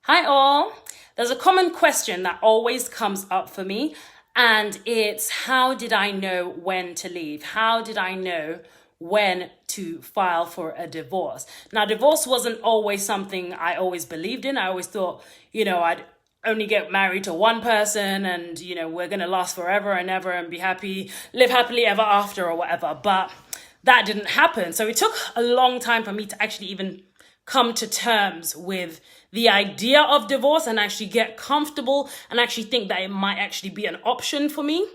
Hi, all. There's a common question that always comes up for me, and it's how did I know when to leave? How did I know when to file for a divorce? Now, divorce wasn't always something I always believed in. I always thought, I'd only get married to one person and, we're going to last forever and ever and be happy, live happily ever after or whatever. But that didn't happen. So it took a long time for me to actually even come to terms with the idea of divorce and actually get comfortable and actually think that it might actually be an option for me.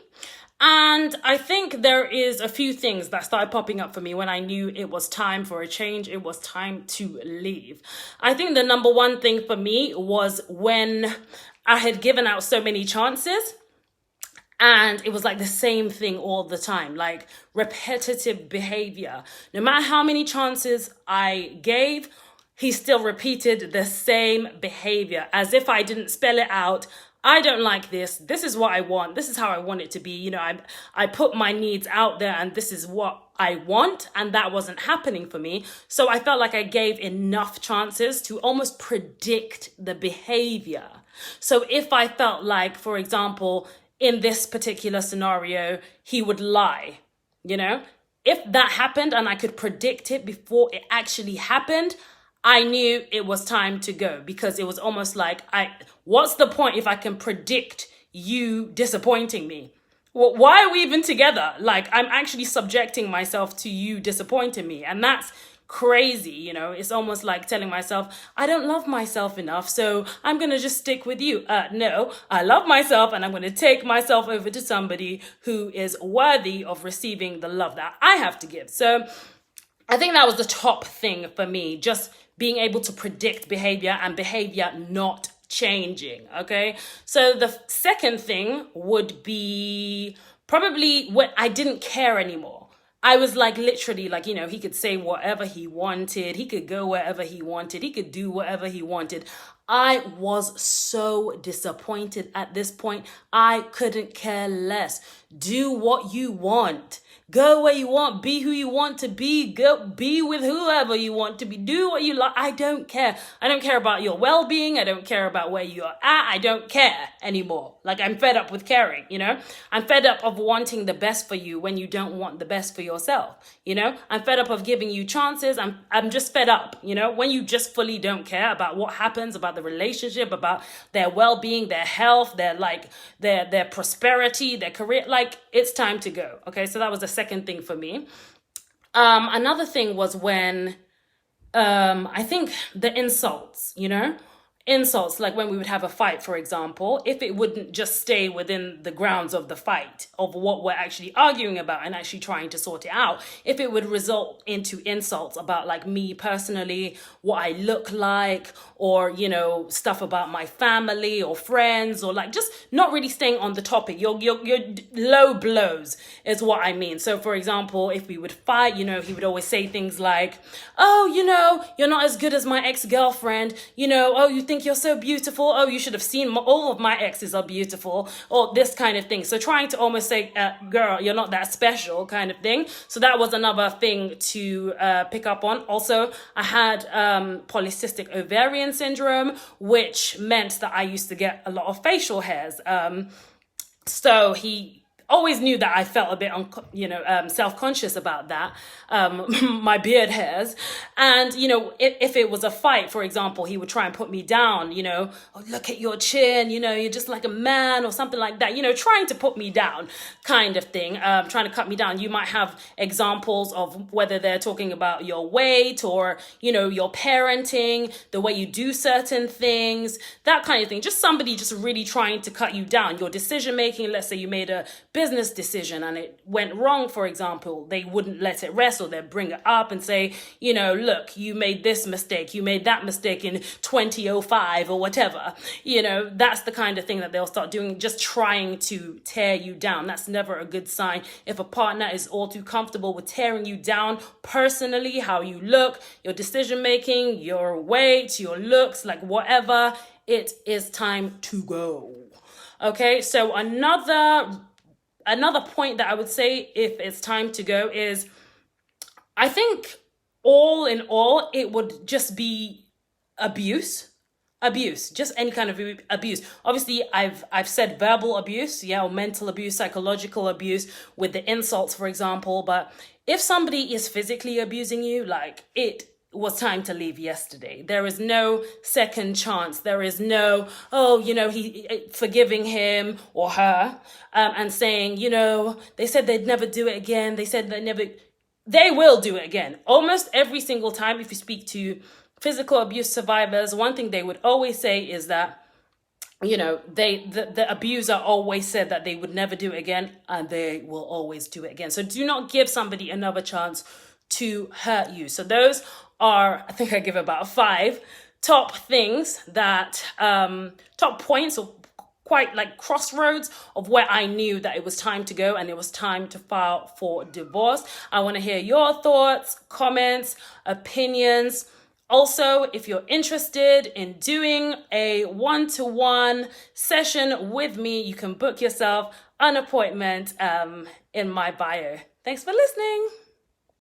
And I think there is a few things that started popping up for me when I knew it was time for a change. It was time to leave. I think the number one thing for me was when I had given out so many chances and it was like the same thing all the time, like repetitive behavior. No matter how many chances I gave, he still repeated the same behavior as if I didn't spell it out. I don't like this. This is what I want. This is how I want it to be. I put my needs out there and this is what I want. And that wasn't happening for me. So I felt like I gave enough chances to almost predict the behavior. So if I felt like, for example, in this particular scenario, he would lie, you know? If that happened and I could predict it before it actually happened, I knew it was time to go because it was almost like, what's the point if I can predict you disappointing me? Well, why are we even together? Like, I'm actually subjecting myself to you disappointing me. And that's crazy, It's almost like telling myself, I don't love myself enough, so I'm going to just stick with you. No, I love myself and I'm going to take myself over to somebody who is worthy of receiving the love that I have to give. So I think that was the top thing for me, just being able to predict behavior and behavior not changing. Okay. So the second thing would be probably what I didn't care anymore. I was like literally like, he could say whatever he wanted. He could go wherever he wanted. He could do whatever he wanted. I was so disappointed at this point. I couldn't care less. Do what you want. Go where you want, be who you want to be, go be with whoever you want to be, do what you like. I don't care. I don't care about your well-being. I don't care about where you're at. I don't care anymore. Like I'm fed up with caring, I'm fed up of wanting the best for you when you don't want the best for yourself, I'm fed up of giving you chances. I'm just fed up, when you just fully don't care about what happens, about the relationship, about their well-being, their health, their prosperity, their career, like it's time to go. Okay. So that was the second thing for me. Another thing was when I think the insults, insults, like when we would have a fight, for example, if it wouldn't just stay within the grounds of the fight, of what we're actually arguing about and actually trying to sort it out, if it would result into insults about like me personally, what I look like, or, stuff about my family or friends, or like just not really staying on the topic, your low blows is what I mean. So for example, if we would fight, he would always say things like, oh, you're not as good as my ex-girlfriend, oh, you think you're so beautiful, oh, you should have seen all of my exes are beautiful, or this kind of thing. So trying to almost say, girl, you're not that special kind of thing. So that was another thing to pick up on. Also, I had polycystic ovarian syndrome, which meant that I used to get a lot of facial hairs. So he always knew that I felt a bit, self-conscious about that, my beard hairs. And, if it was a fight, for example, he would try and put me down, oh, look at your chin, you're just like a man or something like that, trying to put me down kind of thing, trying to cut me down. You might have examples of whether they're talking about your weight or, your parenting, the way you do certain things, that kind of thing. Just somebody just really trying to cut you down. Your decision making, let's say you made a business decision and it went wrong, for example, they wouldn't let it rest, or they'd bring it up and say, look, you made this mistake, you made that mistake in 2005 or whatever. That's the kind of thing that they'll start doing, just trying to tear you down. That's never a good sign. If a partner is all too comfortable with tearing you down personally, how you look, your decision making, your weight, your looks, like whatever, it is time to go. Okay, so another point that I would say if it's time to go is, I think all in all, it would just be abuse. abuse, just any kind of abuse. Obviously, I've said verbal abuse, yeah, or mental abuse, psychological abuse with the insults, for example. But if somebody is physically abusing you, like, it was time to leave yesterday. There is no second chance. There is no, oh, he forgiving him or her, and saying, they said they'd never do it again. They said they will do it again. Almost every single time, if you speak to physical abuse survivors, one thing they would always say is that, the abuser always said that they would never do it again, and they will always do it again. So do not give somebody another chance to hurt you. So those are, I think I give about 5 top things that, top points, or quite like crossroads of where I knew that it was time to go and it was time to file for divorce. I want to hear your thoughts, comments, opinions. Also, if you're interested in doing a one-to-one session with me, you can book yourself an appointment in my bio. Thanks for listening.